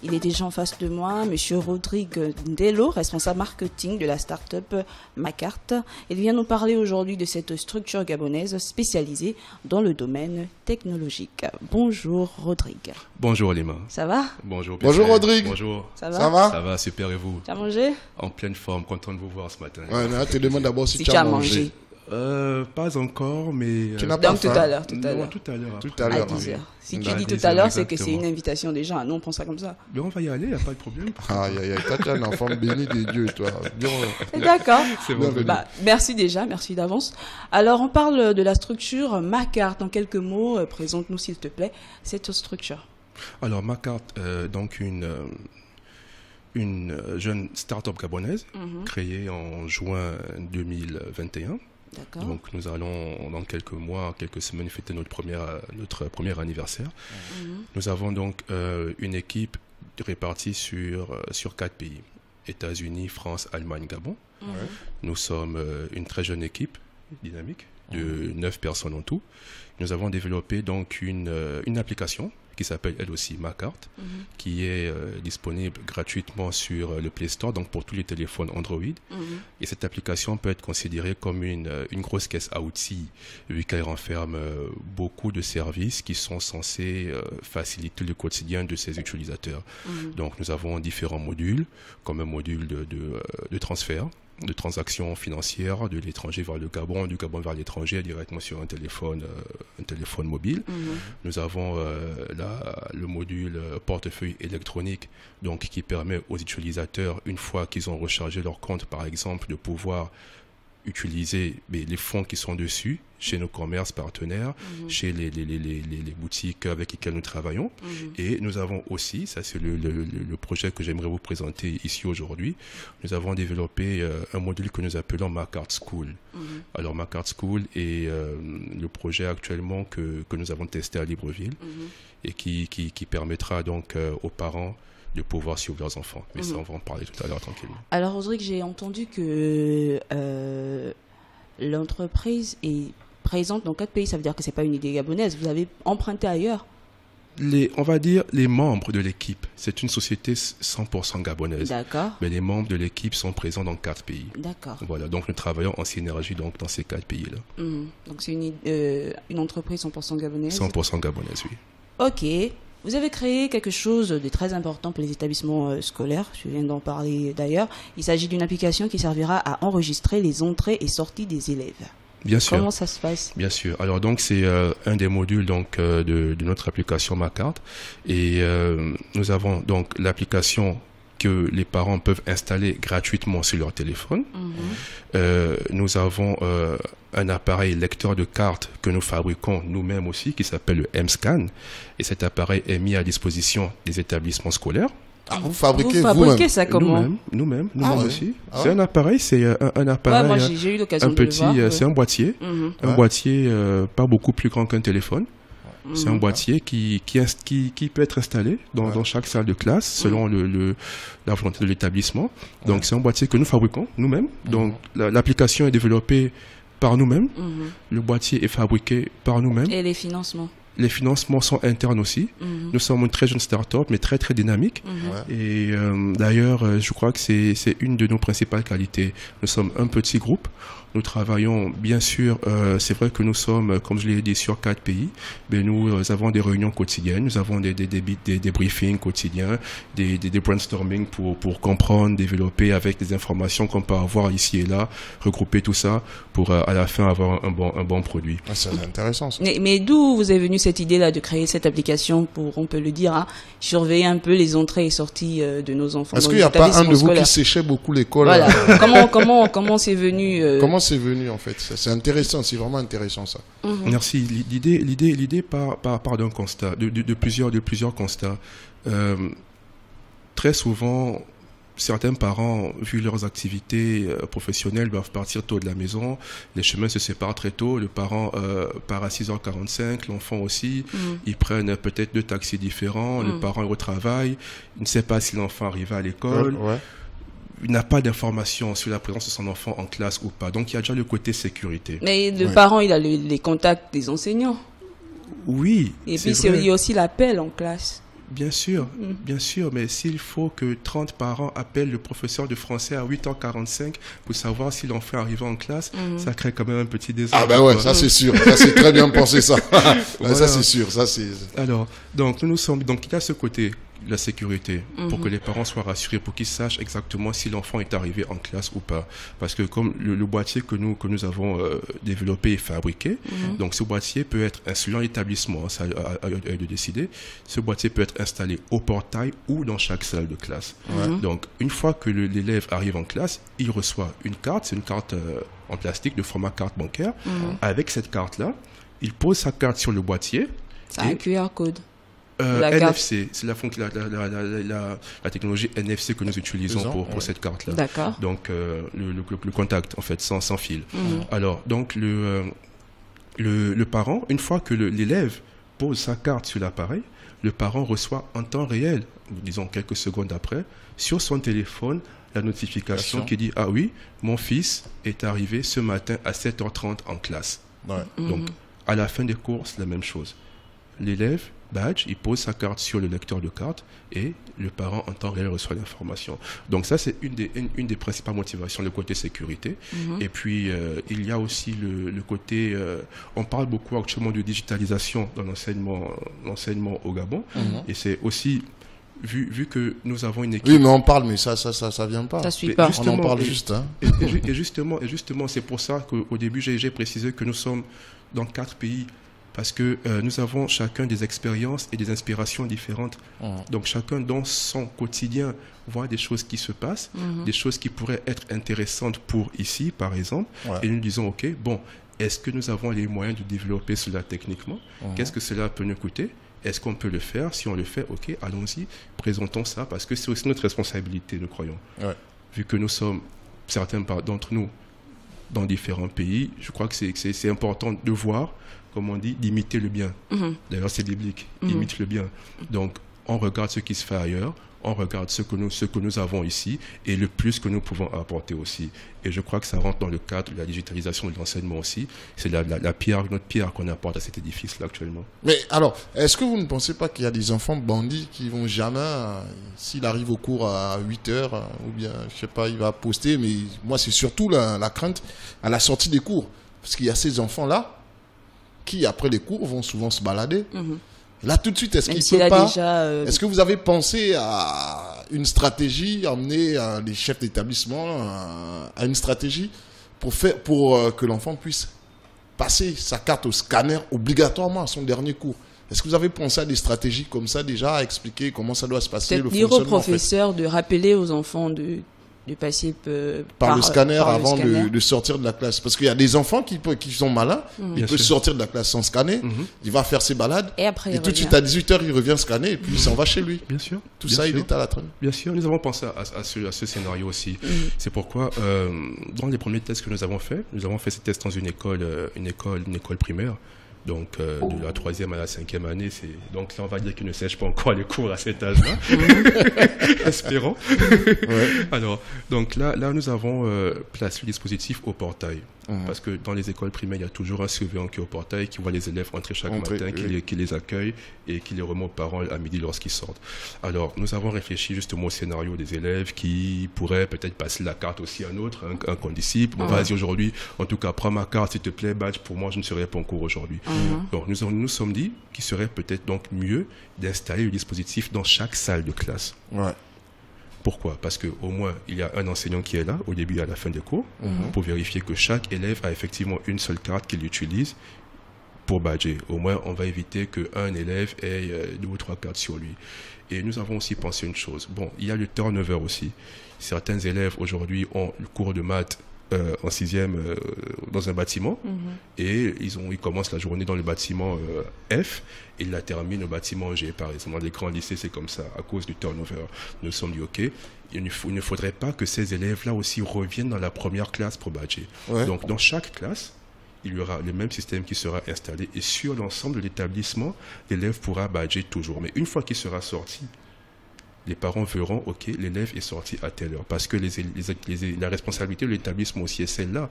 Il est déjà en face de moi, Monsieur Rodrigue Ndello, responsable marketing de la start-up Macart. Il vient nous parler aujourd'hui de cette structure gabonaise spécialisée dans le domaine technologique. Bonjour Rodrigue. Bonjour Lima. Ça va? Bonjour. Bonjour Rodrigue. Bonjour. Ça va? Ça va? Ça va, super, et vous? Tu as mangé? En pleine forme, content de vous voir ce matin. Ouais, mais là, tu demandes d'abord si Si tu as mangé. Pas encore, mais... Tu n'as pas Donc tout faim? à l'heure, tout à Non, l'heure. tout à l'heure. Tout à À l'heure. 10h. Si tu À dis tout 10 à heures, l'heure, c'est que c'est exactement. une invitation déjà. Nous, on prend ça comme ça. Mais on va y aller, il n'y a pas de problème. Aïe, aïe, aïe, toi, tu es un enfant béni de Dieu, toi. Bien, D'accord. C'est bon. Bah, merci déjà, merci d'avance. Alors, on parle de la structure Macart. En quelques mots, présente-nous s'il te plaît cette structure. Alors, Macart, donc une jeune start-up gabonaise créée en juin 2021. D'accord. Donc nous allons dans quelques mois, quelques semaines fêter notre premier anniversaire. Nous avons donc une équipe répartie sur 4 pays. États-Unis, France, Allemagne, Gabon. Nous sommes une très jeune équipe dynamique de 9 personnes en tout. Nous avons développé donc une application qui s'appelle elle aussi Macart, qui est disponible gratuitement sur le Play Store, donc pour tous les téléphones Android. Et cette application peut être considérée comme une grosse caisse à outils, vu qu'elle renferme beaucoup de services qui sont censés faciliter le quotidien de ses utilisateurs. Donc nous avons différents modules, comme un module de transfert, de transactions financières de l'étranger vers le Gabon, du Gabon vers l'étranger directement sur un téléphone mobile. Nous avons le module portefeuille électronique, donc qui permet aux utilisateurs, une fois qu'ils ont rechargé leur compte par exemple, de pouvoir utiliser les fonds qui sont dessus chez nos commerces partenaires, chez les boutiques avec lesquelles nous travaillons. Et nous avons aussi, ça c'est le projet que j'aimerais vous présenter ici aujourd'hui, nous avons développé un module que nous appelons Macart School. Alors Macart School est le projet actuellement que nous avons testé à Libreville et qui permettra donc aux parents de pouvoir suivre leurs enfants. Mais ça, on va en parler tout à l'heure tranquillement. Alors, Rodrigue, j'ai entendu que l'entreprise est présente dans 4 pays. Ça veut dire que ce n'est pas une idée gabonaise. Vous avez emprunté ailleurs. On va dire les membres de l'équipe. C'est une société 100% gabonaise. D'accord. Mais les membres de l'équipe sont présents dans 4 pays. D'accord. Voilà, donc nous travaillons en synergie donc, dans ces 4 pays-là. Donc, c'est une entreprise 100% gabonaise. 100% gabonaise, oui. Ok. Vous avez créé quelque chose de très important pour les établissements scolaires, je viens d'en parler d'ailleurs. Il s'agit d'une application qui servira à enregistrer les entrées et sorties des élèves. Bien sûr. Comment ça se passe? Bien sûr. Alors donc c'est un des modules donc de notre application Macart et nous avons donc l'application que les parents peuvent installer gratuitement sur leur téléphone. Nous avons un appareil lecteur de cartes que nous fabriquons nous-mêmes aussi, qui s'appelle le M-Scan. Et cet appareil est mis à disposition des établissements scolaires. Ah, vous fabriquez vous-même ça comment? Nous-mêmes ouais. aussi. Ah C'est un appareil, un appareil. Ouais, moi j'ai eu l'occasion de le voir. C'est un boîtier, boîtier pas beaucoup plus grand qu'un téléphone. C'est un boîtier qui peut être installé dans chaque salle de classe selon la volonté de l'établissement. Donc c'est un boîtier que nous fabriquons nous-mêmes. Donc l'application est développée par nous-mêmes. Le boîtier est fabriqué par nous-mêmes. Et les financements? Les financements sont internes aussi. Nous sommes une très jeune start-up, mais très très dynamique. Et d'ailleurs, je crois que c'est une de nos principales qualités. Nous sommes un petit groupe. Nous travaillons, bien sûr, c'est vrai que nous sommes, comme je l'ai dit, sur 4 pays, mais nous avons des réunions quotidiennes, nous avons des briefings quotidiens, des brainstorming pour comprendre, développer avec des informations qu'on peut avoir ici et là, regrouper tout ça pour à la fin avoir un bon produit. Ah, c'est intéressant ça. Mais d'où vous est venue cette idée-là de créer cette application pour, on peut le dire, hein, surveiller un peu les entrées et sorties de nos enfants? Est-ce qu'il n'y a pas un de vous qui séchait beaucoup l'école? Voilà. Comment c'est venu Comment c'est venu en fait? C'est intéressant, c'est vraiment intéressant ça. Merci. L'idée part d'un constat, de plusieurs constats. Très souvent, certains parents, vu leurs activités professionnelles, doivent partir tôt de la maison. Les chemins se séparent très tôt. Le parent part à 6h45, l'enfant aussi. Ils prennent peut-être 2 taxis différents. Le parent est au travail. Il ne sait pas si l'enfant arrive à l'école. Il n'a pas d'informations sur la présence de son enfant en classe ou pas. Donc, il y a déjà le côté sécurité. Mais le parent, il a les contacts des enseignants. Oui. Et puis, il y a aussi l'appel en classe. Bien sûr, mais s'il faut que 30 parents appellent le professeur de français à 8h45 pour savoir si l'enfant arrive en classe, ça crée quand même un petit désordre. Ah ben ouais, ça c'est sûr, ça c'est très bien pensé ça. Voilà. Ça c'est sûr, ça c'est... Alors, donc il y a ce côté, la sécurité, pour que les parents soient rassurés, pour qu'ils sachent exactement si l'enfant est arrivé en classe ou pas. Parce que comme le boîtier que nous avons développé et fabriqué, donc ce boîtier peut être selon l'établissement, ça a de décider, ce boîtier peut être installé au portail ou dans chaque salle de classe. Donc une fois que l'élève arrive en classe, il reçoit une carte, c'est une carte en plastique de format carte bancaire. Avec cette carte-là, il pose sa carte sur le boîtier. C'est un QR code. NFC, c'est la technologie NFC que nous utilisons pour cette carte-là. D'accord. Donc le contact en fait sans fil. Alors donc le parent, une fois que l'élève pose sa carte sur l'appareil, le parent reçoit en temps réel, disons quelques secondes après, sur son téléphone la notification qui dit ah oui, mon fils est arrivé ce matin à 7h30 en classe. Donc à la fin des cours, c'est la même chose. L'élève badge, il pose sa carte sur le lecteur de carte et le parent en temps réel reçoit l'information. Donc ça c'est une des principales motivations, le côté sécurité. Et puis il y a aussi le côté, on parle beaucoup actuellement de digitalisation dans l'enseignement au Gabon, et c'est aussi vu que nous avons une équipe. Oui, mais on parle, mais ça vient pas. Ça suit pas. On en parle juste. Hein. Et justement, c'est pour ça qu'au début j'ai précisé que nous sommes dans 4 pays. Parce que nous avons chacun des expériences et des inspirations différentes. Donc chacun dans son quotidien voit des choses qui se passent, des choses qui pourraient être intéressantes pour ici, par exemple. Et nous disons, OK, bon, est-ce que nous avons les moyens de développer cela techniquement? Qu'est-ce que cela peut nous coûter? Est-ce qu'on peut le faire? Si on le fait, OK, allons-y, présentons ça, parce que c'est aussi notre responsabilité, nous croyons. Vu que nous sommes, certains d'entre nous, dans différents pays, je crois que c'est important de voir, comme on dit, d'imiter le bien. D'ailleurs, c'est biblique, imite le bien. Donc, on regarde ce qui se fait ailleurs, on regarde ce que nous avons ici et le plus que nous pouvons apporter aussi. Et je crois que ça rentre dans le cadre de la digitalisation de l'enseignement aussi. C'est notre pierre qu'on apporte à cet édifice-là actuellement. Mais alors, est-ce que vous ne pensez pas qu'il y a des enfants bandits qui vont jamais, s'il arrive au cours à 8h, ou bien, je sais pas, il va poster, mais moi, c'est surtout la crainte à la sortie des cours. Parce qu'il y a ces enfants-là qui, après les cours, vont souvent se balader. Là, tout de suite, est-ce qu'il peut pas... Est-ce que vous avez pensé à une stratégie, emmener les chefs d'établissement à une stratégie pour que l'enfant puisse passer sa carte au scanner obligatoirement à son dernier cours? Est-ce que vous avez pensé à des stratégies comme ça déjà, à expliquer comment ça doit se passer, le dire fonctionnement? Aux professeurs de rappeler aux enfants de passer par le scanner avant de sortir de la classe. Parce qu'il y a des enfants qui sont malins, ils peuvent sortir de la classe sans scanner, il va faire ses balades, et tout de suite à 18h, il revient scanner, et puis il s'en va chez lui. Bien sûr. Tout ça, il est à la traîne. Bien sûr, nous avons pensé à ce scénario aussi. C'est pourquoi, dans les premiers tests que nous avons fait ces tests dans une école primaire. Donc, de la 3e à la 5e année, donc là, on va dire qu'ils ne sèchent pas encore les cours à cet âge-là. Espérons. Alors, donc là, nous avons placé le dispositif au portail. Parce que dans les écoles primaires, il y a toujours un surveillant qui est au portail, qui voit les élèves entrer chaque matin, qui les accueille et qui les remet aux parents à midi lorsqu'ils sortent. Alors, nous avons réfléchi justement au scénario des élèves qui pourraient peut-être passer la carte aussi à un autre, un condisciple. Bon, vas-y aujourd'hui, en tout cas, prends ma carte, s'il te plaît, badge, pour moi, je ne serai pas en cours aujourd'hui. Donc, nous sommes dit qu'il serait peut-être donc mieux d'installer le dispositif dans chaque salle de classe. Pourquoi? Parce qu'au moins, il y a un enseignant qui est là, au début et à la fin des cours, pour vérifier que chaque élève a effectivement une seule carte qu'il utilise pour badger. Au moins, on va éviter qu'un élève ait 2 ou 3 cartes sur lui. Et nous avons aussi pensé une chose. Bon, il y a le turnover aussi. Certains élèves, aujourd'hui, ont le cours de maths en 6e dans un bâtiment et ils commencent la journée dans le bâtiment F et ils la terminent au bâtiment G, par exemple. Dans les grands lycées, c'est comme ça, à cause du turnover. Nous nous sommes dit, OK, il ne faudrait pas que ces élèves-là aussi reviennent dans la première classe pour badger. Donc, dans chaque classe, il y aura le même système qui sera installé et sur l'ensemble de l'établissement, l'élève pourra badger toujours. Mais une fois qu'il sera sorti les parents verront, ok, l'élève est sorti à telle heure. Parce que la responsabilité de l'établissement aussi est celle-là,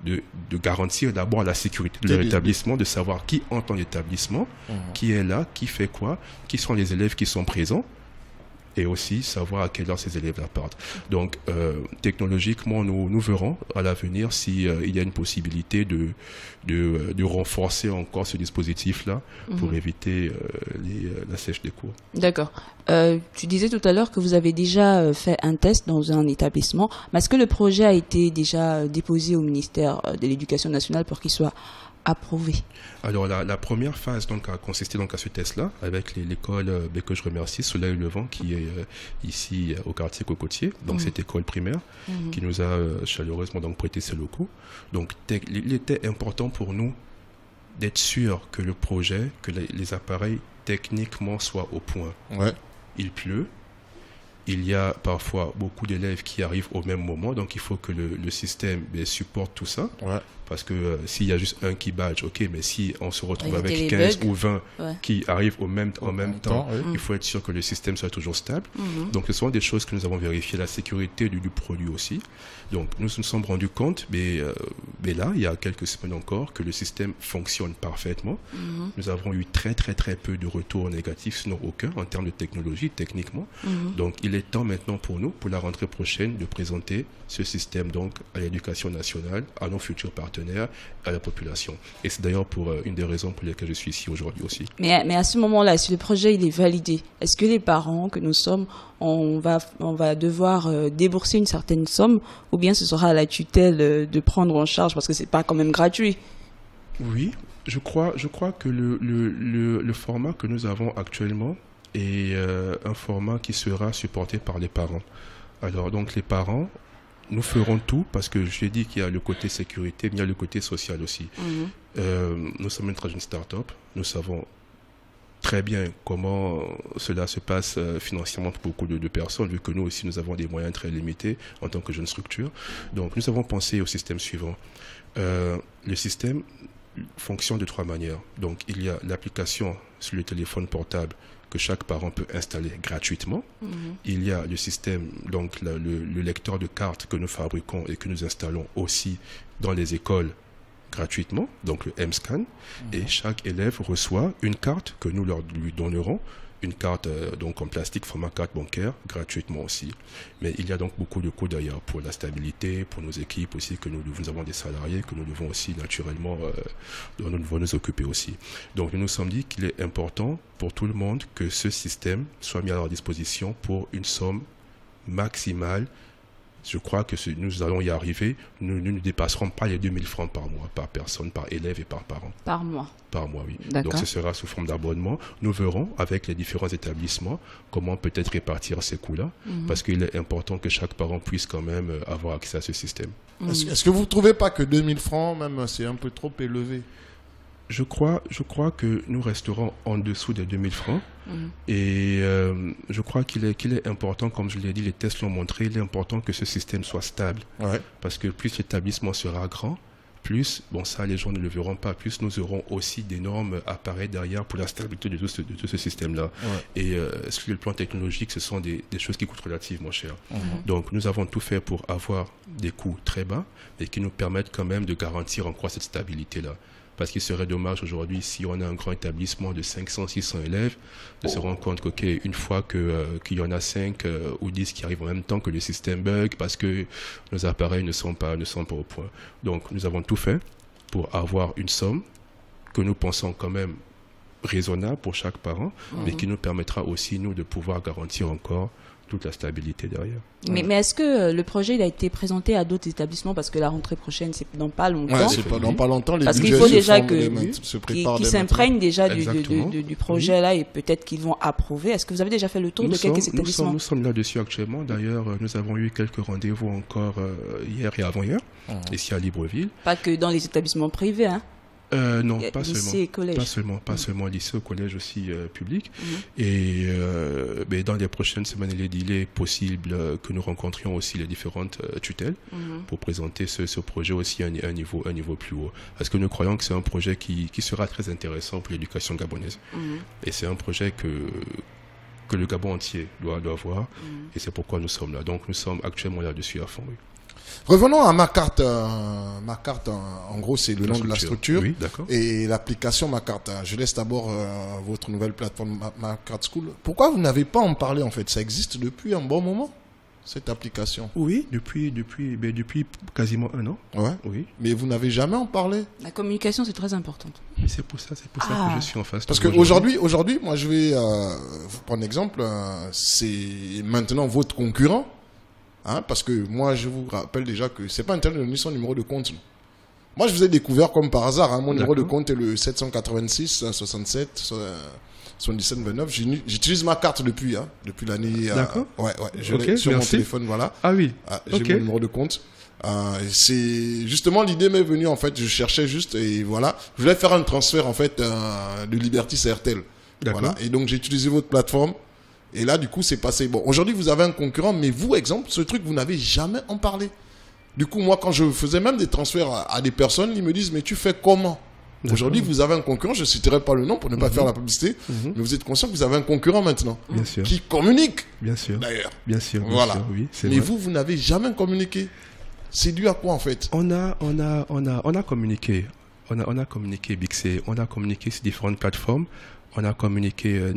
de garantir d'abord la sécurité de l'établissement, de savoir qui entre dans l'établissement, qui est là, qui fait quoi, qui sont les élèves qui sont présents, et aussi savoir à quelle heure ces élèves-là partent. Donc, technologiquement, nous verrons à l'avenir s'il y a une possibilité de renforcer encore ce dispositif-là pour éviter la sèche des cours. D'accord. Tu disais tout à l'heure que vous avez déjà fait un test dans un établissement. Mais est-ce que le projet a été déjà déposé au ministère de l'Éducation nationale pour qu'il soit approuvé? Alors la première phase donc a consisté donc à ce test-là avec l'école que je remercie, Soleil Levant, qui est ici au quartier Cocotier, donc cette école primaire qui nous a chaleureusement donc prêté ses locaux. Donc il était important pour nous d'être sûr que le projet, que les appareils techniquement soient au point. Ouais. Il pleut. Il y a parfois beaucoup d'élèves qui arrivent au même moment, donc il faut que le système supporte tout ça. Ouais. Parce que s'il y a juste un qui badge, ok, mais si on se retrouve avec 15 bugs, ou 20 qui arrivent en même temps, il faut être sûr que le système soit toujours stable. Donc ce sont des choses que nous avons vérifiées, la sécurité du produit aussi. Donc nous nous sommes rendus compte, mais là, il y a quelques semaines encore, que le système fonctionne parfaitement. Nous avons eu très peu de retours négatifs, sinon aucun, en termes de technologie, techniquement. Donc il est temps maintenant pour nous, pour la rentrée prochaine, de présenter ce système donc à l'éducation nationale, à nos futurs partenaires, à la population. Et c'est d'ailleurs pour une des raisons pour lesquelles je suis ici aujourd'hui aussi. Mais à ce moment-là, si le projet il est validé, est-ce que les parents que nous sommes, on va devoir débourser une certaine somme, ou bien ce sera à la tutelle de prendre en charge, parce que c'est pas quand même gratuit? Oui, je crois que le format que nous avons actuellement est un format qui sera supporté par les parents. Alors donc les parents, nous ferons tout, parce que je l'ai dit qu'il y a le côté sécurité, mais il y a le côté social aussi. Nous sommes une start-up, nous savons très bien comment cela se passe financièrement pour beaucoup de personnes, vu que nous aussi nous avons des moyens très limités en tant que jeune structure. Donc nous avons pensé au système suivant. Le système fonctionne de 3 manières. Donc il y a l'application sur le téléphone portable que chaque parent peut installer gratuitement. Il y a le système, donc le lecteur de cartes que nous fabriquons et que nous installons aussi dans les écoles gratuitement, donc le M-Scan. Et chaque élève reçoit une carte que nous lui donnerons, une carte donc en plastique, format carte bancaire, gratuitement aussi. Mais il y a donc beaucoup de coûts d'ailleurs pour la stabilité, pour nos équipes aussi, que nous avons des salariés, que nous devons aussi naturellement, dont nous devons nous occuper aussi. Donc nous nous sommes dit qu'il est important pour tout le monde que ce système soit mis à leur disposition pour une somme maximale. Je crois que nous allons y arriver. Nous ne dépasserons pas les 2000 francs par mois, par personne, par élève et par parent. Par mois? Par mois, oui. D'accord. Donc ce sera sous forme d'abonnement. Nous verrons avec les différents établissements comment peut-être répartir ces coûts-là, parce qu'il est important que chaque parent puisse quand même avoir accès à ce système. Est-ce que vous ne trouvez pas que 2000 francs, même, c'est un peu trop élevé? Je crois que nous resterons en dessous des 2000 francs. Et je crois qu'il est important, comme je l'ai dit, les tests l'ont montré, il est important que ce système soit stable. Ouais. Parce que plus l'établissement sera grand, plus, bon ça les gens ne le verront pas, plus nous aurons aussi d'énormes appareils derrière pour la stabilité de tout ce système-là. Ouais. Et sur le plan technologique, ce sont des choses qui coûtent relativement cher. Donc nous avons tout fait pour avoir des coûts très bas et qui nous permettent quand même de garantir encore cette stabilité-là. Parce qu'il serait dommage aujourd'hui, si on a un grand établissement de 500, 600 élèves, de se rendre compte qu'une fois qu'il y en a 5 ou 10 qui arrivent en même temps, que le système bug parce que nos appareils ne sont pas au point. Donc nous avons tout fait pour avoir une somme que nous pensons quand même raisonnable pour chaque parent, mais qui nous permettra aussi, nous, de pouvoir garantir encore toute la stabilité derrière. Mais est-ce que le projet il a été présenté à d'autres établissements, parce que la rentrée prochaine c'est dans pas longtemps. Ouais, c'est dans pas longtemps. Les parce qu'il faut déjà qu'ils s'imprègnent déjà du projet là, et peut-être qu'ils vont approuver. Est-ce que vous avez déjà fait le tour de quelques établissements? Nous sommes là-dessus actuellement. D'ailleurs, nous avons eu quelques rendez-vous encore hier et avant-hier, ici à Libreville. Pas que dans les établissements privés, hein? Non, pas lycée et collège. Pas seulement lycée, au collège aussi public. Et dans les prochaines semaines, il est possible que nous rencontrions aussi les différentes tutelles pour présenter ce projet aussi à un niveau plus haut. Parce que nous croyons que c'est un projet qui sera très intéressant pour l'éducation gabonaise. Et c'est un projet que le Gabon entier doit voir. Et c'est pourquoi nous sommes là. Donc nous sommes actuellement là-dessus à fond. Oui. Revenons à ma carte. Ma carte, en gros, c'est le nom de la structure. Oui, d'accord. Et l'application Ma Carte. Je laisse d'abord votre nouvelle plateforme Ma Carte School. Pourquoi vous n'avez pas en parlé en fait? Ça existe depuis un bon moment, cette application? Oui, depuis quasiment 1 an. Ouais. Oui. Mais vous n'avez jamais en parlé? La communication, c'est très important. Et c'est pour ça que je suis en face. Parce qu'aujourd'hui, moi, je vais vous prendre exemple. C'est maintenant votre concurrent. Hein, parce que moi, je vous rappelle déjà que c'est pas Internet ni son numéro de compte. Moi, je vous ai découvert comme par hasard. Hein, mon numéro de compte est le 786 67 77 29. J'utilise Ma Carte depuis l'année. D'accord. Ouais, je l'ai sur mon téléphone, voilà. Ah oui. J'ai mon numéro de compte. C'est justement l'idée m'est venue en fait. Je cherchais juste et voilà. Je voulais faire un transfert en fait de Liberty à RTL. Voilà. Et donc j'ai utilisé votre plateforme. Et là, du coup, c'est passé. Bon, aujourd'hui, vous avez un concurrent, mais vous, exemple, ce truc, vous n'avez jamais en parlé. Du coup, moi, quand je faisais même des transferts à des personnes, ils me disent, mais tu fais comment? Aujourd'hui, vous avez un concurrent, je ne citerai pas le nom pour ne pas faire la publicité, mais vous êtes conscient que vous avez un concurrent maintenant. Bien sûr. Qui communique. Bien sûr. D'ailleurs. Bien sûr. Voilà. Sûr, oui, mais vrai. vous n'avez jamais communiqué. C'est dû à quoi, en fait? On a communiqué. On a communiqué, Bixé. On a communiqué sur différentes plateformes. On a communiqué.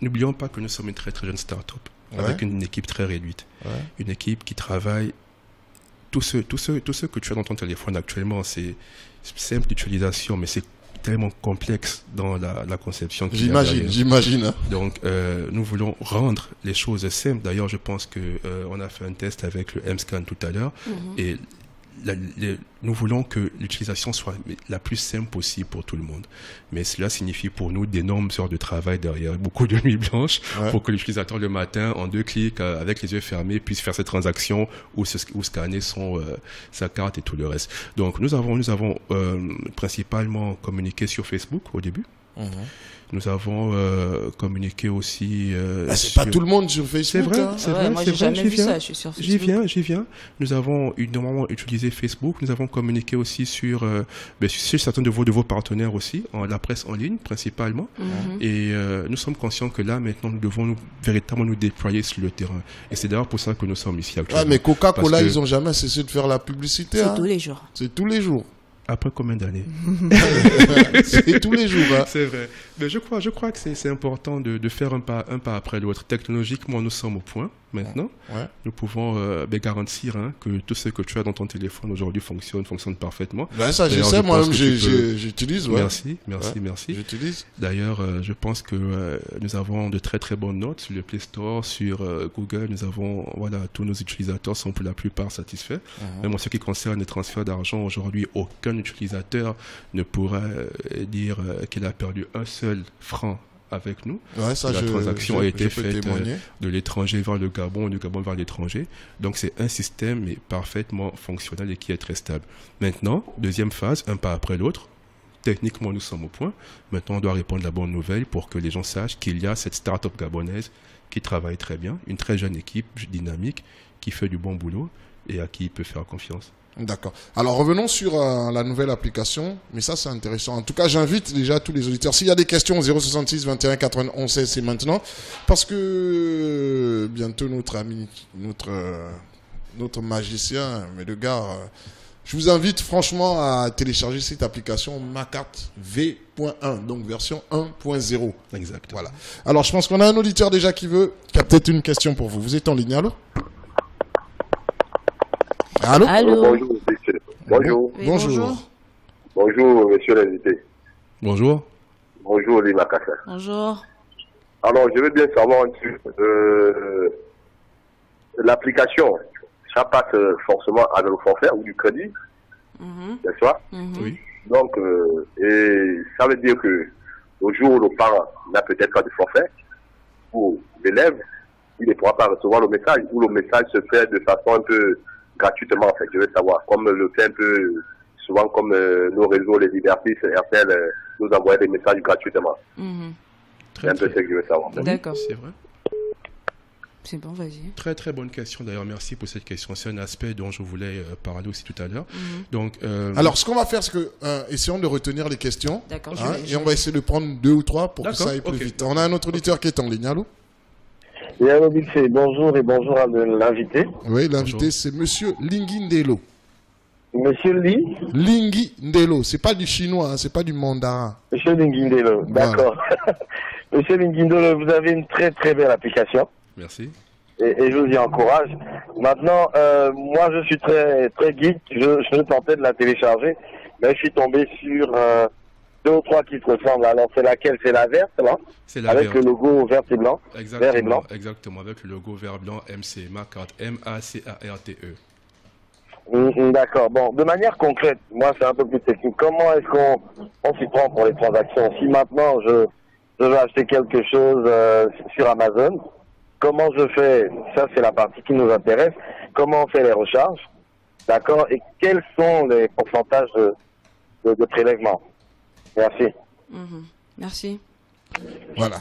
N'oublions pas que nous sommes une très très jeune start-up avec une équipe très réduite. Une équipe qui travaille. Tout ce que tu as dans ton téléphone actuellement, c'est simple d'utilisation, mais c'est tellement complexe dans la conception. J'imagine. Hein. Donc, nous voulons rendre les choses simples. D'ailleurs, je pense que on a fait un test avec le M-Scan tout à l'heure. Et nous voulons que l'utilisation soit la plus simple possible pour tout le monde. Mais cela signifie pour nous d'énormes heures de travail derrière, beaucoup de nuits blanches, pour que l'utilisateur le matin, en 2 clics, avec les yeux fermés, puisse faire ses transactions ou scanner sa carte et tout le reste. Donc nous avons principalement communiqué sur Facebook au début. Nous avons communiqué aussi. C'est pas tout le monde sur Facebook. C'est vrai, hein. c'est vrai. Moi, j'ai jamais vu ça. Je suis sur Facebook. J'y viens. Nous avons normalement utilisé Facebook. Nous avons communiqué aussi sur certains de vos partenaires aussi, la presse en ligne principalement. Et nous sommes conscients que là maintenant nous devons véritablement nous déployer sur le terrain. Et c'est d'ailleurs pour ça que nous sommes ici actuellement. Mais Coca-Cola, ils ont jamais cessé de faire la publicité. C'est tous les jours. C'est tous les jours. Après combien d'années? C'est tous les jours. Hein. C'est vrai. Mais je crois que c'est important de faire un pas après l'autre. Technologiquement, nous sommes au point maintenant. Nous pouvons garantir que tout ce que tu as dans ton téléphone aujourd'hui fonctionne parfaitement. Ça, je sais, moi-même, j'utilise. Merci. J'utilise. D'ailleurs, je pense que nous avons de très très bonnes notes sur le Play Store, sur Google. Nous avons, tous nos utilisateurs sont pour la plupart satisfaits. Même en ce qui concerne les transferts d'argent, aujourd'hui, aucun utilisateur ne pourra dire qu'il a perdu un seul franc avec nous. La transaction a été faite de l'étranger vers le Gabon, du Gabon vers l'étranger. Donc c'est un système parfaitement fonctionnel et qui est très stable. Maintenant, deuxième phase, un pas après l'autre. Techniquement, nous sommes au point. Maintenant, on doit répondre la bonne nouvelle pour que les gens sachent qu'il y a cette start-up gabonaise qui travaille très bien, une très jeune équipe dynamique qui fait du bon boulot et à qui il peut faire confiance. D'accord. Alors revenons sur la nouvelle application, mais ça c'est intéressant. En tout cas, j'invite déjà tous les auditeurs. S'il y a des questions, 066 21 91 16, c'est maintenant, parce que bientôt notre ami, notre magicien, mais le gars, je vous invite franchement à télécharger cette application Ma Carte V.1, donc version 1.0. Exact. Voilà. Alors je pense qu'on a un auditeur déjà qui a peut-être une question pour vous. Vous êtes en ligne, allô? Allô? Bonjour, monsieur. Bonjour. Oui, bonjour. Bonjour, monsieur l'invité. Bonjour. Bonjour, Lima Kassa. Bonjour. Alors, je veux bien savoir l'application, ça passe forcément avec le forfait ou du crédit, n'est-ce pas? Oui. Donc, et ça veut dire que au jour où le parent n'a peut-être pas de forfait, pour l'élève, il ne pourra pas recevoir le message, ou le message se fait de façon un peu gratuitement, en fait, je veux savoir, comme le fait un peu souvent comme nos réseaux, les Liberty, RTL, nous envoient des messages gratuitement. C'est un peu ce que je veux savoir. D'accord. C'est vrai. C'est bon, vas-y. Très très bonne question d'ailleurs, merci pour cette question. C'est un aspect dont je voulais parler aussi tout à l'heure. Donc, alors, ce qu'on va faire, c'est que essayons de retenir les questions. D'accord. Et on va essayer de prendre 2 ou 3 pour que ça aille plus vite. On a un autre auditeur qui est en ligne. Allô? Et alors, bonjour et bonjour à l'invité. Oui, l'invité, c'est Monsieur Lingui Ndelo. Monsieur Lee? Lingui Ndelo, c'est pas du chinois, hein, c'est pas du mandarin. Monsieur Lingui Ndelo, d'accord. Monsieur Lingui Ndelo, vous avez une très très belle application. merci. Et je vous y encourage. Maintenant, moi je suis très très geek, je tentais de la télécharger, mais je suis tombé sur 2 ou 3 qui se ressemblent. Alors c'est laquelle? C'est la verte, là? C'est la avec verte. le logo vert et blanc. Exactement, vert et blanc. exactement, avec le logo vert blanc MC, ma carte M-A-C-A-R-T-E. D'accord. Bon, de manière concrète, moi c'est un peu plus technique. Comment est-ce qu'on s'y prend pour les transactions? Si maintenant je veux acheter quelque chose sur Amazon, comment je fais? Ça c'est la partie qui nous intéresse. Comment on fait les recharges? D'accord. Et quels sont les pourcentages de prélèvement? Merci. Merci. Voilà.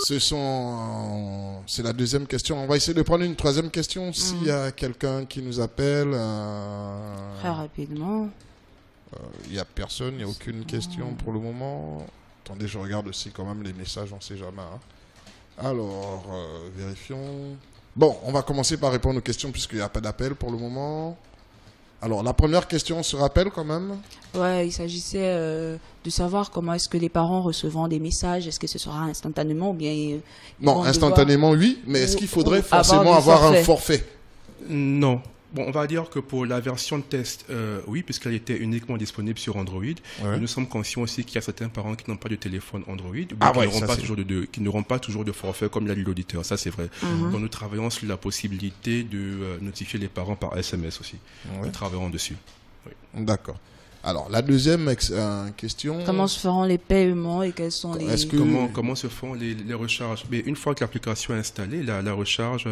C'est la deuxième question. On va essayer de prendre une troisième question s'il y a quelqu'un qui nous appelle. Très rapidement. Il n'y a personne, il n'y a aucune question pour le moment. Attendez, je regarde aussi quand même les messages, on ne sait jamais. Hein. Alors, vérifions. Bon, on va commencer par répondre aux questions puisqu'il n'y a pas d'appel pour le moment. Alors, la première question, on se rappelle quand même? Ouais, il s'agissait de savoir comment est-ce que les parents recevront des messages. Est-ce que ce sera instantanément ou bien... non, instantanément, oui. Mais est-ce qu'il faudrait forcément avoir un forfait? Non. Bon, on va dire que pour la version de test, oui, puisqu'elle était uniquement disponible sur Android. Ouais. Nous sommes conscients aussi qu'il y a certains parents qui n'ont pas de téléphone Android, qui n'auront pas toujours de forfait, comme l'a dit l'auditeur. Ça, c'est vrai. Donc, nous travaillons sur la possibilité de notifier les parents par SMS aussi. Nous travaillons dessus. Oui. D'accord. Alors, la deuxième question... Comment se feront les paiements et quels sont les... Comment se font les recharges? Mais une fois que l'application est installée, la recharge,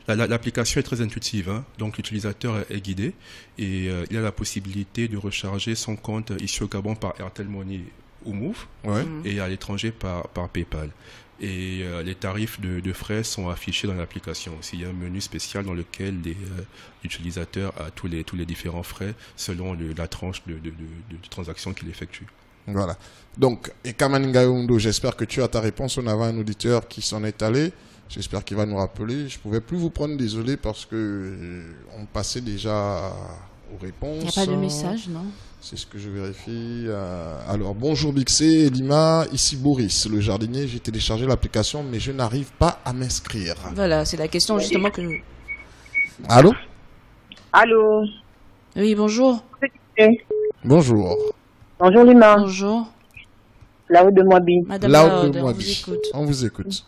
l'application est très intuitive. Hein? Donc, l'utilisateur est guidé et il a la possibilité de recharger son compte ici au Gabon par Airtel Money ou Move et à l'étranger par PayPal. Et les tarifs de frais sont affichés dans l'application aussi. Il y a un menu spécial dans lequel l'utilisateur a tous les différents frais selon la tranche de transaction qu'il effectue. Voilà. Donc, Ekaman Ngayondo, j'espère que tu as ta réponse. On avait un auditeur qui s'en est allé. J'espère qu'il va nous rappeler. Je ne pouvais plus vous prendre, désolé, parce que on passait déjà aux réponses. Il n'y a pas de message, non? C'est ce que je vérifie. Alors, bonjour Bixé, Lima, ici Boris, le jardinier. J'ai téléchargé l'application, mais je n'arrive pas à m'inscrire. Voilà, c'est la question justement que... Allô? Allô? Oui, bonjour. Bonjour. Bonjour Lima. Bonjour. Laoud de Moabi. Madame Laoud de on Moabi. vous écoute. On vous écoute.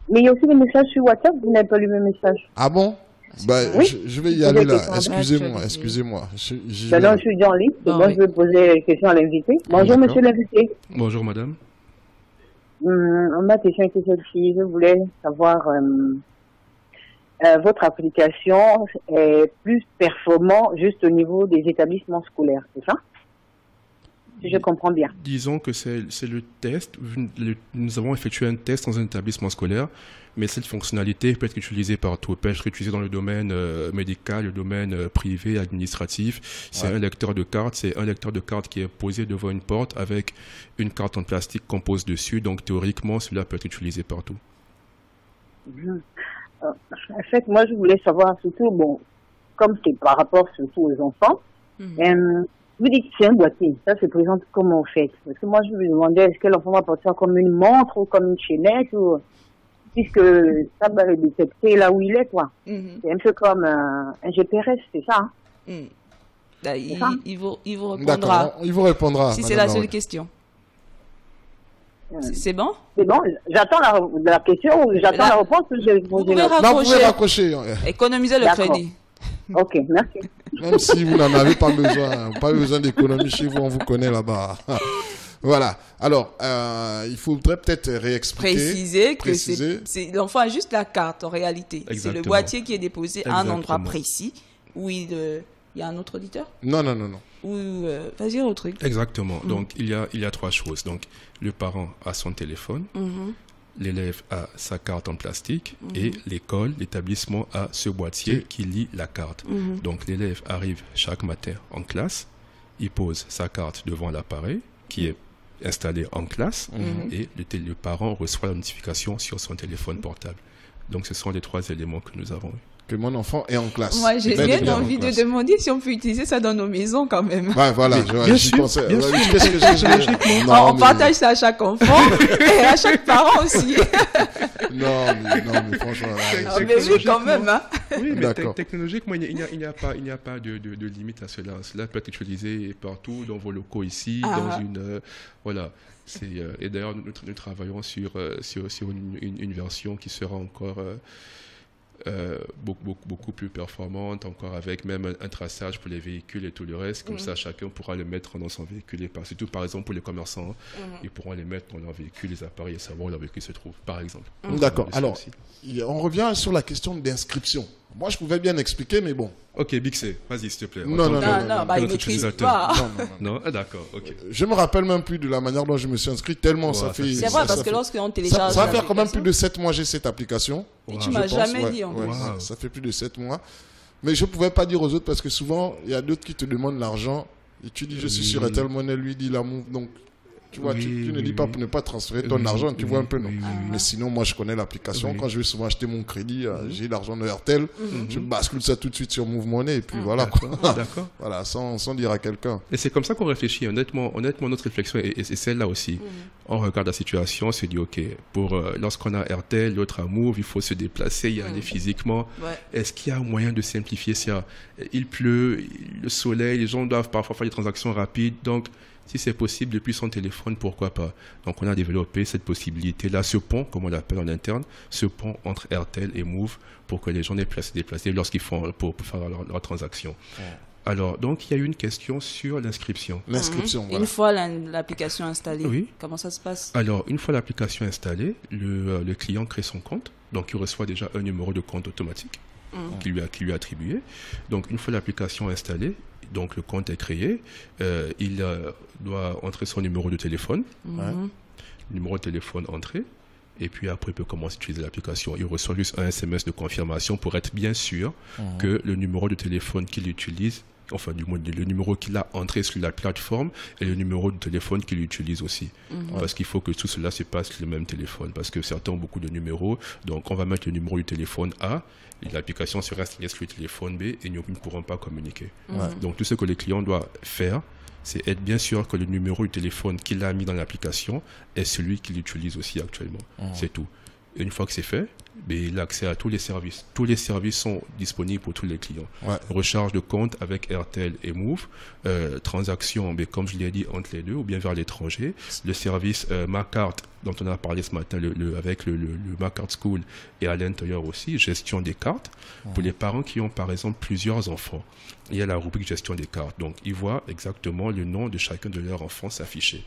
Mais il y a aussi des messages sur WhatsApp, vous n'avez pas lu mes messages. Ah bon? Bah, oui. je vais y aller là. Excusez-moi. Non, je suis déjà en ligne. Donc moi, je vais poser les questions à l'invité. Bonjour, monsieur l'invité. Bonjour, madame. Ma question était celle-ci. Je voulais savoir, votre application est plus performante juste au niveau des établissements scolaires, c'est ça? Si je comprends bien. Disons que c'est le test. Nous avons effectué un test dans un établissement scolaire, mais cette fonctionnalité peut être utilisée partout. Elle peut être utilisée dans le domaine médical, le domaine privé, administratif. C'est un lecteur de cartes. C'est un lecteur de cartes qui est posé devant une porte avec une carte en plastique qu'on pose dessus. Donc théoriquement, cela peut être utilisé partout. En fait, moi, je voulais savoir surtout, bon, comme c'est par rapport surtout aux enfants, vous dites que c'est un boîtier, ça se présente comment on fait? Parce que moi, je me demandais, est-ce que l'enfant va porter ça comme une montre ou comme une chaînette ou... Puisque ça va le détecter là où il est, quoi. C'est un peu comme un GPRS, c'est ça, hein? Là, il vous répondra. D'accord, il vous répondra. Si c'est la seule question. C'est bon? C'est bon, j'attends la question ou j'attends la réponse. Vous pouvez raccrocher. Économisez le crédit. Ok, merci. Même si vous n'en avez pas besoin d'économie chez vous, on vous connaît là-bas. Voilà. Alors, il faudrait peut-être réexpliquer. Préciser que l'enfant a juste la carte en réalité. C'est le boîtier qui est déposé à un endroit précis où il y a un autre auditeur? Non. Vas-y, autre truc. Exactement. Donc, il y a trois choses. Donc, le parent a son téléphone. l'élève a sa carte en plastique et l'école, l'établissement a ce boîtier qui lit la carte. Donc l'élève arrive chaque matin en classe, il pose sa carte devant l'appareil qui est installé en classe et le parent reçoit la notification sur son téléphone portable. Donc ce sont les 3 éléments que nous avons. Que mon enfant est en classe. Moi, j'ai bien envie de demander si on peut utiliser ça dans nos maisons quand même. Ouais, voilà, j'y pensais. On partage ça à chaque enfant et à chaque parent aussi. Non, mais franchement. Mais oui, quand même. Hein. Oui, mais technologiquement, il n'y a pas de limite à cela. Cela peut être utilisé partout, dans vos locaux ici, dans une... voilà. Et d'ailleurs, nous travaillons sur une version qui sera encore... beaucoup plus performante, encore avec même un traçage pour les véhicules et tout le reste. Comme ça, chacun pourra le mettre dans son véhicule. Et surtout, par exemple, pour les commerçants, ils pourront les mettre dans leur véhicule, les appareils, et savoir où leur véhicule se trouve, par exemple. D'accord. Alors, on revient sur la question d'inscription. Moi, je pouvais bien expliquer, mais bon. Ok, Bixé, vas-y, s'il te plaît. Non, il maîtrise pas. Non, d'accord, ok. Je me rappelle même plus de la manière dont je me suis inscrit, tellement ça fait... C'est vrai, parce que lorsqu'on télécharge... Ça va faire quand même plus de 7 mois j'ai cette application. Et tu m'as jamais dit, en fait. Ça fait plus de 7 mois. Mais je pouvais pas dire aux autres, parce que souvent, il y a d'autres qui te demandent l'argent, et tu dis, je suis sur Airtel Money, lui dit l'amour, donc... Tu vois, tu ne dis pas pour ne pas transférer ton argent, tu vois un peu, non. Mais sinon, moi, je connais l'application. Quand je vais souvent acheter mon crédit, j'ai l'argent de Airtel, je bascule ça tout de suite sur Move Money, et puis voilà. D'accord. Voilà, sans dire à quelqu'un. Et c'est comme ça qu'on réfléchit. Honnêtement, notre réflexion est celle-là aussi. On regarde la situation, on se dit, OK, lorsqu'on a Airtel, l'autre a Move, il faut se déplacer, y aller physiquement. Est-ce qu'il y a un moyen de simplifier ça? Il pleut, le soleil, les gens doivent parfois faire des transactions rapides, donc... Si c'est possible depuis son téléphone, pourquoi pas? Donc on a développé cette possibilité-là, ce pont, comme on l'appelle en interne, ce pont entre Airtel et Move pour que les gens aient pu se déplacer lorsqu'ils font pour faire leur transaction. Alors, donc il y a eu une question sur l'inscription. L'inscription, voilà. Une fois l'application installée, comment ça se passe? Alors, une fois l'application installée, le client crée son compte, donc il reçoit déjà un numéro de compte automatique qui lui est attribué. Donc une fois l'application installée, donc le compte est créé, il doit entrer son numéro de téléphone, numéro de téléphone entré, et puis après il peut commencer à utiliser l'application. Il reçoit juste un SMS de confirmation pour être bien sûr que le numéro de téléphone qu'il utilise, enfin du moins le numéro qu'il a entré sur la plateforme et le numéro de téléphone qu'il utilise aussi. Parce qu'il faut que tout cela se passe sur le même téléphone, parce que certains ont beaucoup de numéros, donc on va mettre le numéro du téléphone A, et l'application sera installée sur le téléphone B et ils ne pourront pas communiquer. Donc tout ce que les clients doivent faire, c'est être bien sûr que le numéro du téléphone qu'il a mis dans l'application est celui qu'il utilise aussi actuellement. C'est tout. Et une fois que c'est fait, il a accès à tous les services. Tous les services sont disponibles pour tous les clients. Recharge de compte avec Airtel et Move, transactions, comme je l'ai dit, entre les deux ou bien vers l'étranger. Le service Ma Carte, dont on a parlé ce matin, avec le Ma Carte School, et à l'intérieur aussi, gestion des cartes. Pour les parents qui ont par exemple plusieurs enfants, il y a la rubrique gestion des cartes. Donc ils voient exactement le nom de chacun de leurs enfants s'afficher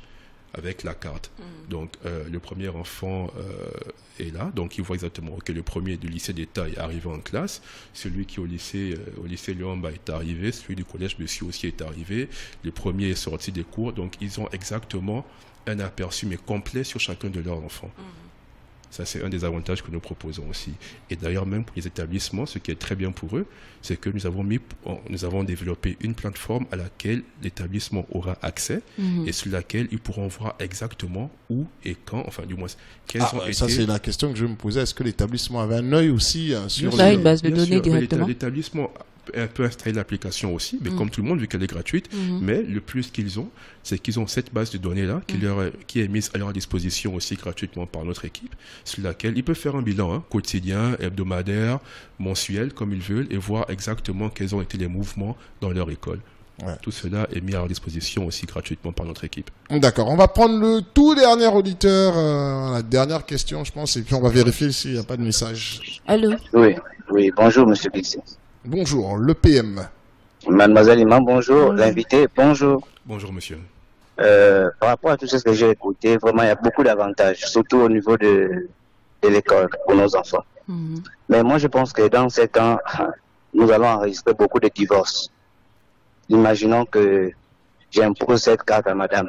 avec la carte. Donc le premier enfant est là, donc il voit exactement que le premier du lycée d'État est arrivé en classe, celui qui au lycée Léomba est arrivé, celui du collège Monsieur aussi est arrivé, le premier est sorti des cours, donc ils ont exactement un aperçu mais complet sur chacun de leurs enfants. Ça, c'est un des avantages que nous proposons aussi. Et d'ailleurs, même pour les établissements, ce qui est très bien pour eux, c'est que nous avons développé une plateforme à laquelle l'établissement aura accès et sur laquelle ils pourront voir exactement où et quand, enfin du moins, quels ont été... Ça, c'est la question que je me posais. Est-ce que l'établissement avait un œil aussi sur... une base de données directement. L'établissement peut installer l'application aussi, mais comme tout le monde, vu qu'elle est gratuite, mais le plus qu'ils ont, c'est qu'ils ont cette base de données-là qui est mise à leur disposition aussi gratuitement par notre équipe, sur laquelle ils peuvent faire un bilan quotidien, hebdomadaire, mensuel, comme ils veulent, et voir exactement quels ont été les mouvements dans leur école. Tout cela est mis à leur disposition aussi gratuitement par notre équipe. D'accord, on va prendre le tout dernier auditeur, la dernière question, je pense, et puis on va vérifier s'il n'y a pas de message. Allô? Oui, bonjour Monsieur Bixé. Bonjour, le PM. Mademoiselle Iman, bonjour. L'invité, bonjour. Bonjour monsieur. Par rapport à tout ce que j'ai écouté, vraiment il y a beaucoup d'avantages, surtout au niveau de l'école pour nos enfants. Mais moi je pense que dans ces temps, nous allons enregistrer beaucoup de divorces. Imaginons que j'impose cette carte à madame.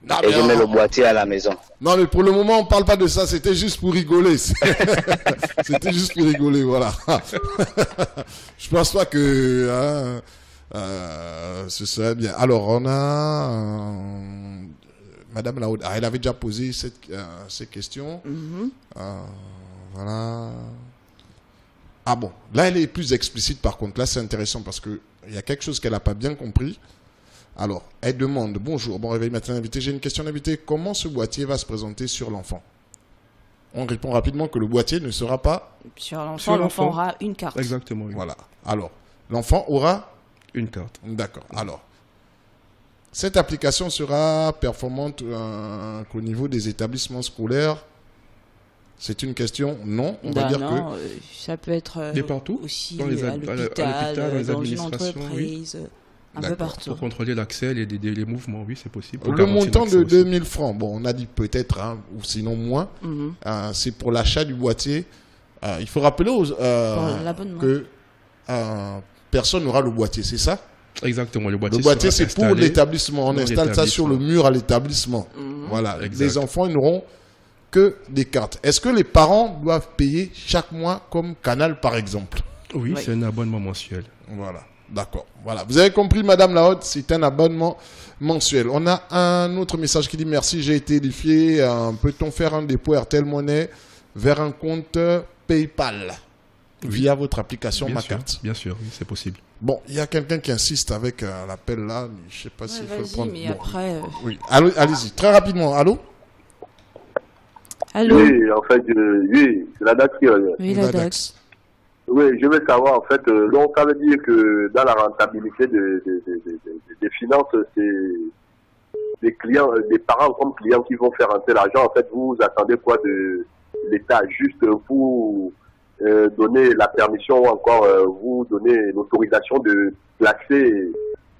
Et je mets le boîtier à la maison. Non, mais pour le moment, on parle pas de ça. C'était juste pour rigoler. C'était juste pour rigoler, voilà. Je pense pas que ce serait bien. Alors, on a Madame Laoud. Elle avait déjà posé ces questions. Voilà. Ah bon, là, elle est plus explicite. Par contre, là, c'est intéressant parce que il y a quelque chose qu'elle n'a pas bien compris. Alors, elle demande, bonjour, bon réveil matin invité, j'ai une question d'invité, comment ce boîtier va se présenter sur l'enfant? On répond rapidement que le boîtier ne sera pas... Sur l'enfant, l'enfant aura une carte. Exactement, oui. Voilà. Alors, l'enfant aura... Une carte. D'accord. Alors, cette application sera performante qu'au niveau des établissements scolaires. C'est une question, non, on va dire non, ça peut être partout, aussi dans à l'hôpital, dans une entreprise... Oui. Un peu partout. Pour contrôler l'accès, les mouvements, oui, c'est possible. Le montant de 2000 francs, bon, on a dit peut-être, ou sinon moins, c'est pour l'achat du boîtier. Il faut rappeler que personne n'aura le boîtier, c'est ça? Exactement, le boîtier c'est pour l'établissement. On installe ça sur le mur à l'établissement. Voilà, les enfants ils n'auront que des cartes. Est-ce que les parents doivent payer chaque mois comme Canal, par exemple? Oui, c'est un abonnement mensuel. Voilà. D'accord. Voilà. Vous avez compris, Madame Lahaute, c'est un abonnement mensuel. On a un autre message qui dit merci, j'ai été édifié. Peut-on faire un dépôt RTL Monnaie vers un compte PayPal via votre application MaCarte? Bien sûr, oui, c'est possible. Bon, il y a quelqu'un qui insiste avec l'appel là. Je ne sais pas s'il faut le prendre. Mais après, oui. Allez-y, très rapidement. Allô? Allô? Oui, en fait, oui, c'est la DAX qui revient. Oui, la DAX. Oui, je veux savoir, en fait, donc ça veut dire que dans la rentabilité des finances, c'est des clients, des parents comme clients qui vont faire rentrer l'argent. En fait, vous attendez quoi de l'État? Juste vous donner la permission ou encore vous donner l'autorisation de placer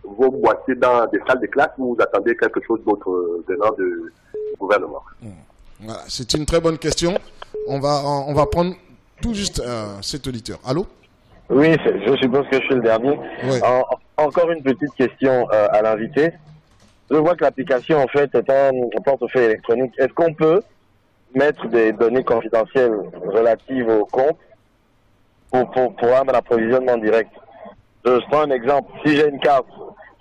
vos boîtiers dans des salles de classe ou vous attendez quelque chose d'autre venant du gouvernement? Voilà, c'est une très bonne question. On va prendre tout juste cet auditeur. Allô? Oui, je suppose que je suis le dernier. Oui. Encore une petite question à l'invité. Je vois que l'application, en fait, est un portefeuille électronique. Est-ce qu'on peut mettre des données confidentielles relatives au compte pour avoir un approvisionnement direct? Je prends un exemple. Si j'ai une carte,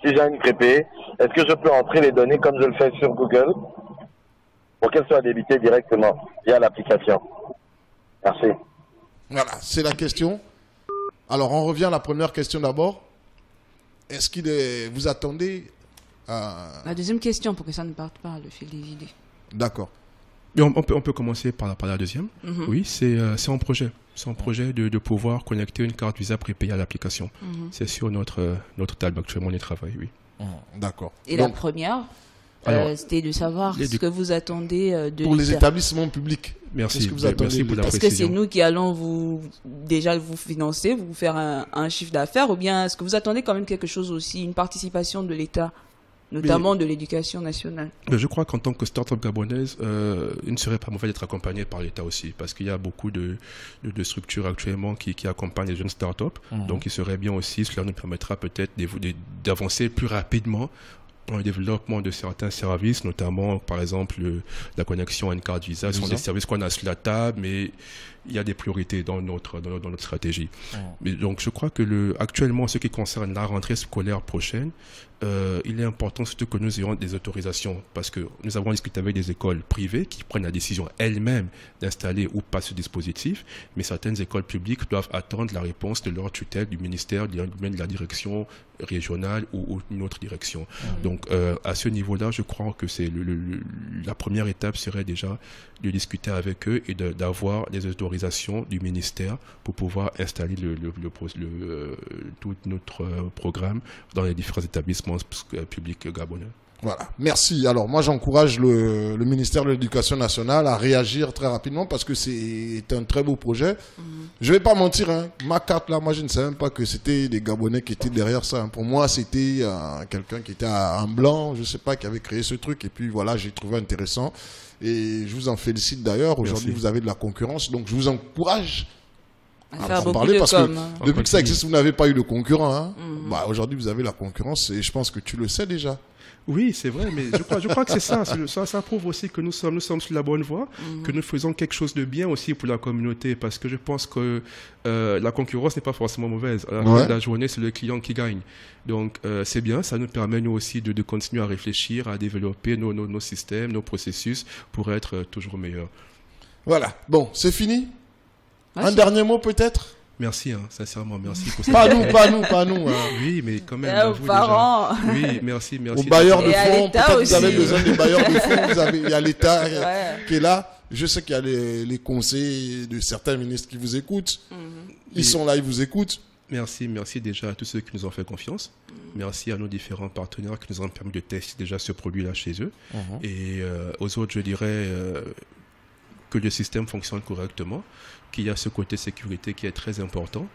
si j'ai une prépayée, est-ce que je peux entrer les données comme je le fais sur Google pour qu'elles soient débitées directement via l'application? Merci. Voilà, c'est la question. Alors, on revient à la première question d'abord. Vous attendez la deuxième question pour que ça ne parte pas, le fil des idées. D'accord. On peut commencer par la deuxième. Oui, c'est un projet. C'est un projet de pouvoir connecter une carte Visa prépayée à l'application. C'est sur notre table actuellement, on y travaille, oui. D'accord. Et donc, la première, c'était de savoir ce que vous attendez de pour les établissements publics. Merci. Merci pour la Est-ce précision. que c'est nous qui allons vous financer, vous faire un chiffre d'affaires, ou bien est-ce que vous attendez quand même quelque chose aussi, une participation de l'État, notamment de l'éducation nationale? Je crois qu'en tant que start-up gabonaise, il ne serait pas mauvais d'être accompagné par l'État aussi, parce qu'il y a beaucoup de structures actuellement qui accompagnent les jeunes start-up. Donc il serait bien aussi, cela nous permettra peut-être d'avancer plus rapidement dans le développement de certains services, notamment par exemple la connexion à une carte Visa. Ce sont des services qu'on a sur la table, mais il y a des priorités dans notre stratégie. Mais donc je crois que actuellement, ce qui concerne la rentrée scolaire prochaine, il est important surtout que nous ayons des autorisations, parce que nous avons discuté avec des écoles privées qui prennent la décision elles-mêmes d'installer ou pas ce dispositif, mais certaines écoles publiques doivent attendre la réponse de leur tutelle, du ministère, de la direction régionale ou une autre direction. Donc à ce niveau-là, je crois que c'est la première étape serait déjà de discuter avec eux et d'avoir les autorisations du ministère pour pouvoir installer tout notre programme dans les différents établissements publics gabonais. Voilà, merci. Alors moi j'encourage le ministère de l'Éducation nationale à réagir très rapidement parce que c'est un très beau projet. Je vais pas mentir, hein, ma carte là, moi je ne savais même pas que c'était des Gabonais qui étaient derrière ça. Pour moi c'était quelqu'un qui était un blanc, je sais pas, qui avait créé ce truc et puis voilà, j'ai trouvé intéressant et je vous en félicite d'ailleurs. Aujourd'hui vous avez de la concurrence, donc je vous encourage Faire beaucoup de parce com. que depuis que ça existe, vous n'avez pas eu de concurrent. Hein. Bah, aujourd'hui, vous avez la concurrence et je pense que tu le sais déjà. Oui, c'est vrai, mais je crois que c'est ça. Ça prouve aussi que nous sommes sur la bonne voie, que nous faisons quelque chose de bien aussi pour la communauté, parce que je pense que la concurrence n'est pas forcément mauvaise. À la fin de la journée, c'est le client qui gagne. Donc, c'est bien, ça nous permet nous aussi de continuer à réfléchir, à développer nos systèmes, nos processus pour être toujours meilleurs. Voilà, bon, c'est fini. Un dernier mot peut-être? Merci, sincèrement, merci pour ça. Pas nous. Hein. Oui, mais quand même. Aux parents. Déjà. Oui, merci. Aux bailleurs de fonds, peut-être aussi. vous avez besoin des bailleurs de fonds, il y a l'État qui est là. Je sais qu'il y a les conseils de certains ministres qui vous écoutent. Ils sont là, ils vous écoutent. Merci déjà à tous ceux qui nous ont fait confiance. Merci à nos différents partenaires qui nous ont permis de tester déjà ce produit-là chez eux. Et aux autres, je dirais que le système fonctionne correctement, qu'il y a ce côté sécurité qui est très important.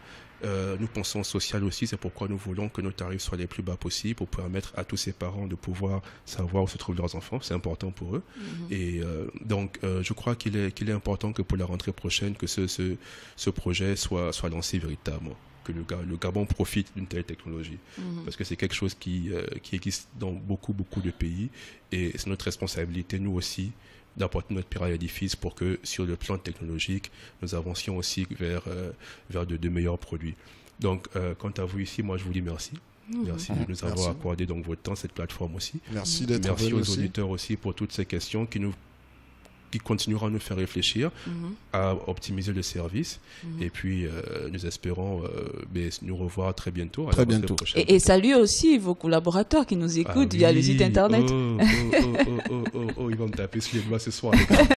Nous pensons social aussi, c'est pourquoi nous voulons que nos tarifs soient les plus bas possibles pour permettre à tous ces parents de pouvoir savoir où se trouvent leurs enfants. C'est important pour eux. Et donc, je crois qu'il est important que pour la rentrée prochaine, que ce projet soit lancé véritablement, que le Gabon profite d'une telle technologie. Parce que c'est quelque chose qui existe dans beaucoup de pays et c'est notre responsabilité, nous aussi, d'apporter notre pierre à l'édifice pour que, sur le plan technologique, nous avancions aussi vers de meilleurs produits. Donc, quant à vous ici, moi, je vous dis merci. Merci de nous avoir accordé donc votre temps, cette plateforme aussi. Merci d'être venu. Merci aux auditeurs aussi pour toutes ces questions qui continueront à nous faire réfléchir, à optimiser le service. Et puis, nous espérons nous revoir très bientôt. Très bientôt. Et salut aussi vos collaborateurs qui nous écoutent via le site internet. Ils vont me taper sur les doigts ce soir.